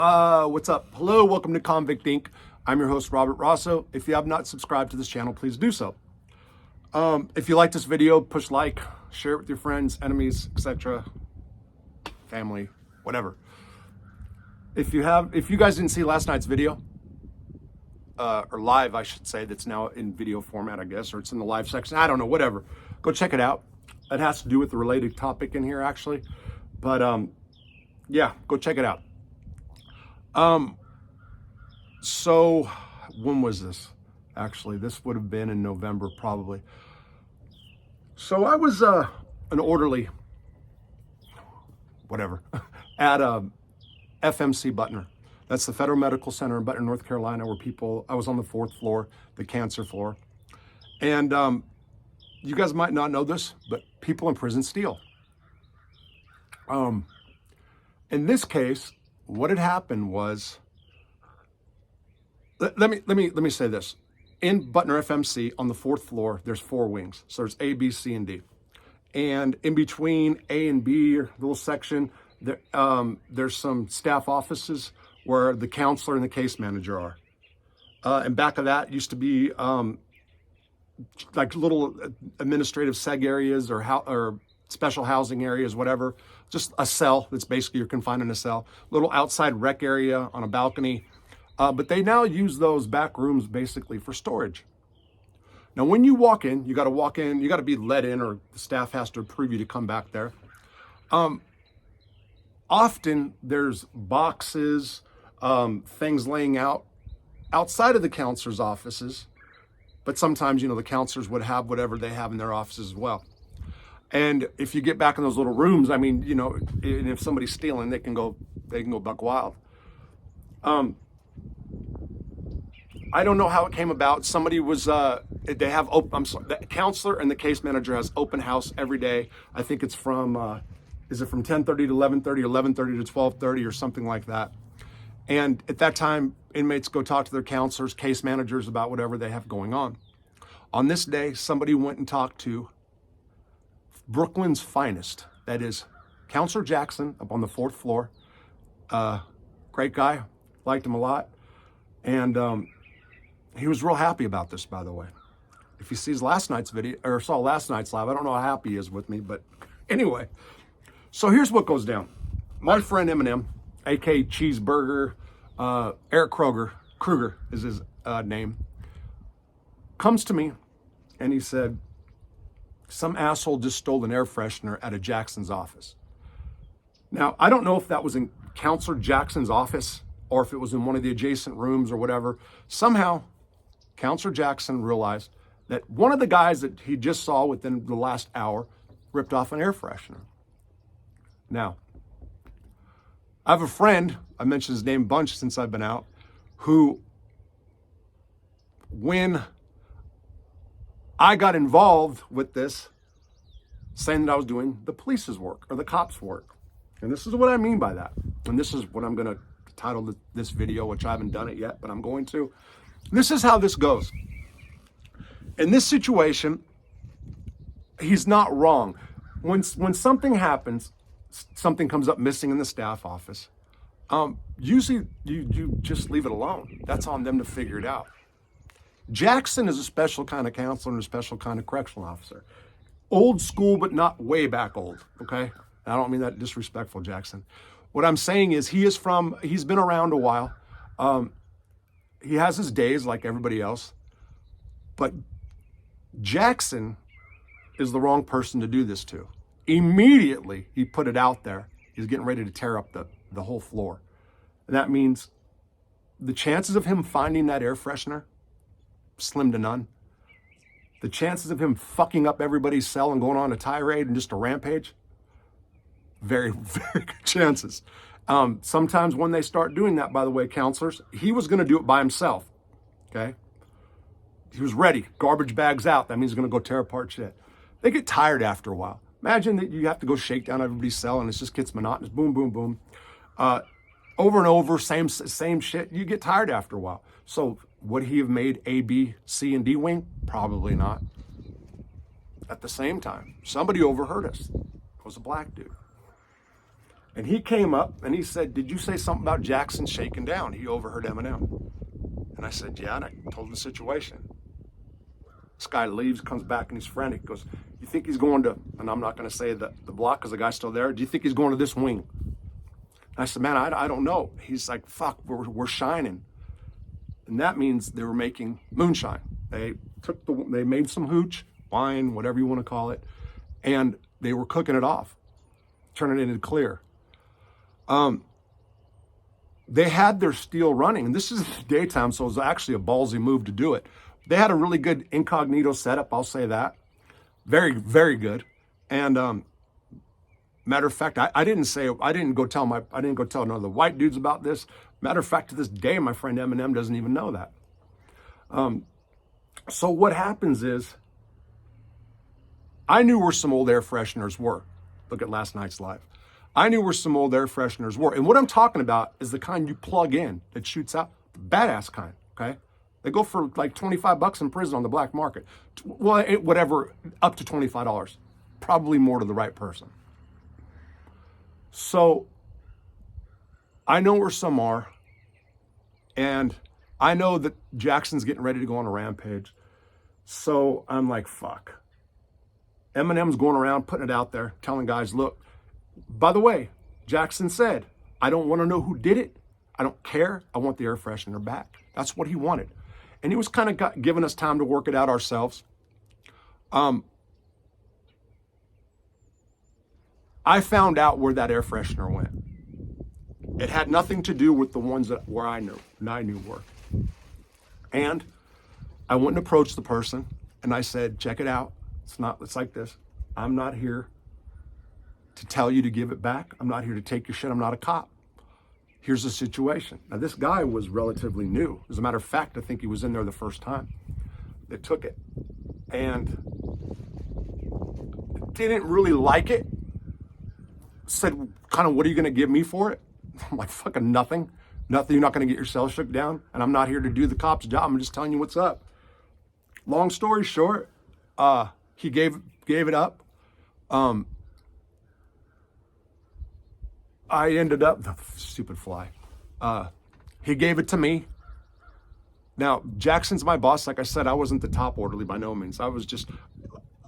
What's up? Hello, welcome to Convict Inc. I'm your host, Robert Rosso. If you have not subscribed to this channel, please do so. If you like this video, push like, share it with your friends, enemies, etc., family, whatever. If you guys didn't see last night's video, or live, I should say, that's now in video format, I guess, or it's in the live section. I don't know, whatever. Go check it out. It has to do with the related topic in here, actually. But yeah, go check it out. So when was this? Actually, this would have been in November, probably. So I was an orderly, whatever, at FMC Butner. That's the Federal Medical Center in Butner, North Carolina, where I was on the 4th floor, the cancer floor. And you guys might not know this, but people in prison steal. In this case, what had happened was, let me say this. In Butner FMC, on the 4th floor, there's 4 wings. So there's A, B, C, and D. And in between A and B, a little section, there's some staff offices where the counselor and the case manager are. And back of that used to be like little administrative seg areas or special housing areas, whatever. Just a cell that's basically you're confined in a cell. Little outside rec area on a balcony. But they now use those back rooms basically for storage. Now, when you walk in, you got to be let in, or the staff has to approve you to come back there. Often there's boxes, things laying out outside of the counselor's offices. But sometimes, the counselors would have whatever they have in their offices as well. And if you get back in those little rooms, and if somebody's stealing, they can go buck wild. I don't know how it came about. Somebody was, the counselor and the case manager has open house every day. I think it's from, is it from 10:30 to 11:30, 11:30 to 12:30 or something like that. And at that time, inmates go talk to their counselors, case managers about whatever they have going on. On this day, somebody went and talked to Brooklyn's finest. That is Counselor Jackson up on the 4th floor. Great guy, liked him a lot. And he was real happy about this, by the way. If he sees last night's video, or saw last night's live, I don't know how happy he is with me, but anyway. So here's what goes down. My friend Eminem, aka Cheeseburger, Eric Kruger is his name, comes to me and he said, some asshole just stole an air freshener out of Jackson's office. Now, I don't know if that was in Counselor Jackson's office or if it was in one of the adjacent rooms or whatever. Somehow, Counselor Jackson realized that one of the guys that he just saw within the last hour ripped off an air freshener. Now, I have a friend, I mentioned his name a bunch since I've been out, who, when I got involved with this, saying that I was doing the police's work or the cops' work. And this is what I mean by that. And this is what I'm going to title this video, which I haven't done it yet, but I'm going to. This is how this goes. In this situation, he's not wrong. When something happens, something comes up missing in the staff office, usually you just leave it alone. That's on them to figure it out. Jackson is a special kind of counselor and a special kind of correctional officer. Old school, but not way back old, okay? I don't mean that disrespectful, Jackson. What I'm saying is he's been around a while. He has his days like everybody else, but Jackson is the wrong person to do this to. Immediately, he put it out there. He's getting ready to tear up the whole floor. And that means the chances of him finding that air freshener, slim to none. The chances of him fucking up everybody's cell and going on a tirade and just a rampage, very, very good chances. Sometimes when they start doing that, by the way, counselors, he was going to do it by himself, okay? He was ready, garbage bags out. That means he's going to go tear apart shit. They get tired after a while. Imagine that you have to go shake down everybody's cell and it just gets monotonous, boom, boom, boom. Over and over, same shit. You get tired after a while. So would he have made A, B, C, and D wing? Probably not. At the same time, somebody overheard us. It was a black dude. And he came up and he said, "Did you say something about Jackson shaking down?" He overheard Eminem. And I said, "Yeah," and I told him the situation. This guy leaves, comes back, and he's frantic. He goes, "You think he's going to," and I'm not going to say the block because the guy's still there, "Do you think he's going to this wing?" And I said, "Man, I don't know." He's like, "Fuck, we're shining." And that means they were making moonshine. They made some hooch, wine, whatever you want to call it, and they were cooking it off, turning it into clear. They had their steel running, and this is daytime, so it was actually a ballsy move to do it. They had a really good incognito setup, I'll say that. Very, very good. And matter of fact, I didn't go tell none of the white dudes about this. Matter of fact, to this day, my friend Eminem doesn't even know that. So what happens is, I knew where some old air fresheners were. Look at last night's live. I knew where some old air fresheners were. And what I'm talking about is the kind you plug in that shoots out, the badass kind, okay? They go for like $25 in prison on the black market. Well, whatever, up to $25. Probably more to the right person. So I know where some are, and I know that Jackson's getting ready to go on a rampage. So I'm like, fuck. Eminem's going around putting it out there, telling guys, look, by the way, Jackson said, I don't want to know who did it. I don't care. I want the air freshener back. That's what he wanted. And he was kind of giving us time to work it out ourselves. I found out where that air freshener went. It had nothing to do with the ones where I knew were. And I went and approached the person and I said, check it out. It's like this. I'm not here to tell you to give it back. I'm not here to take your shit. I'm not a cop. Here's the situation. Now, this guy was relatively new. As a matter of fact, I think he was in there the first time. They took it and didn't really like it. Said, kind of, what are you going to give me for it? I'm like, fucking nothing. Nothing. You're not going to get yourself shook down. And I'm not here to do the cop's job. I'm just telling you what's up. Long story short, he gave it up. I ended up, stupid fly. He gave it to me. Now, Jackson's my boss. Like I said, I wasn't the top orderly by no means. I was just,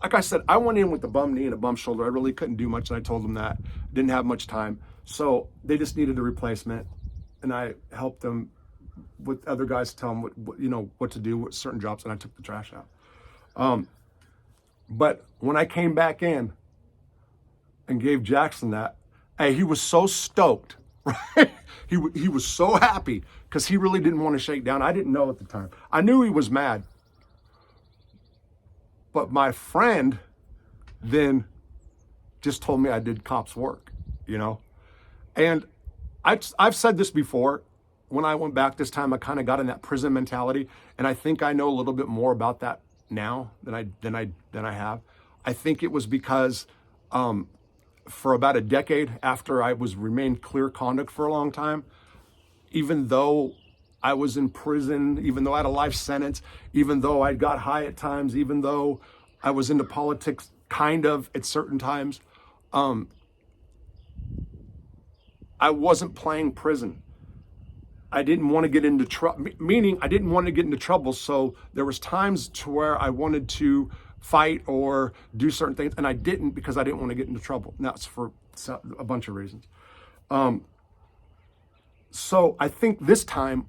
like I said, I went in with the bum knee and a bum shoulder. I really couldn't do much, and I told them that. Didn't have much time. So they just needed a replacement, and I helped them with other guys to tell them what to do with certain jobs, and I took the trash out. But when I came back in and gave Jackson that, hey, he was so stoked, right? He was so happy because he really didn't want to shake down. I didn't know at the time. I knew he was mad. But my friend then just told me I did cops work, And I've said this before. When I went back this time, I kind of got in that prison mentality, and I think I know a little bit more about that now than I have. I think it was because for about a decade after I remained clear conduct for a long time, even though I was in prison, even though I had a life sentence, even though I got high at times, even though I was into politics kind of at certain times, I wasn't playing prison. I didn't want to get into trouble, meaning I didn't want to get into trouble. So there was times to where I wanted to fight or do certain things, and I didn't because I didn't want to get into trouble. And that's for a bunch of reasons. So I think this time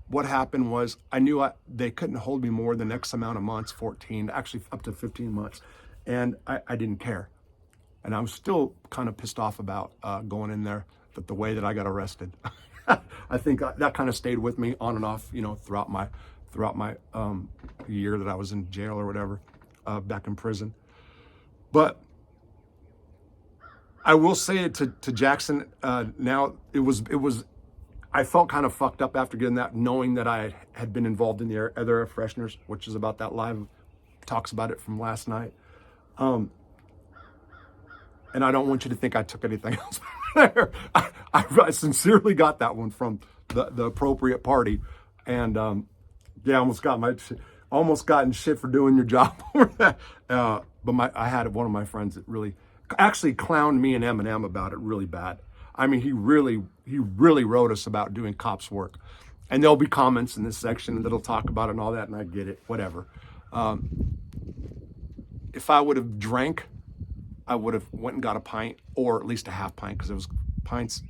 what happened was I knew they couldn't hold me more than X amount of months, 14, actually up to 15 months. And I didn't care. And I was still kind of pissed off about going in there, but the way that I got arrested. I think that kind of stayed with me on and off, throughout my year that I was in jail or whatever, back in prison. But I will say it to Jackson. Now it was. I felt kind of fucked up after getting that, knowing that I had been involved in the other air fresheners, which is about that live, talks about it from last night. And I don't want you to think I took anything else there. I sincerely got that one from the appropriate party, and almost got in shit for doing your job. But I had one of my friends that really actually clowned me and Eminem about it really bad. I mean, he really wrote us about doing cops work. And there'll be comments in this section that'll talk about it and all that, and I get it, whatever. If I would have drank, I would have went and got a pint, or at least a half pint, because it was pints.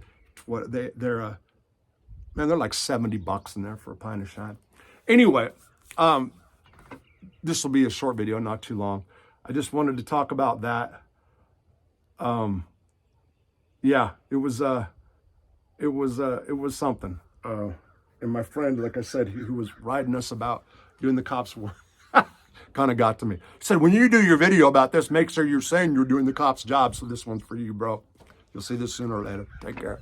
What they're man, they're like $70 in there for a pint of shine. Anyway, this will be a short video, not too long. I just wanted to talk about that. Yeah, it was something. And my friend, like I said, who was riding us about doing the cops work, kind of got to me. He said, when you do your video about this, make sure you're saying you're doing the cops' job. So this one's for you, bro. You'll see this sooner or later. Take care.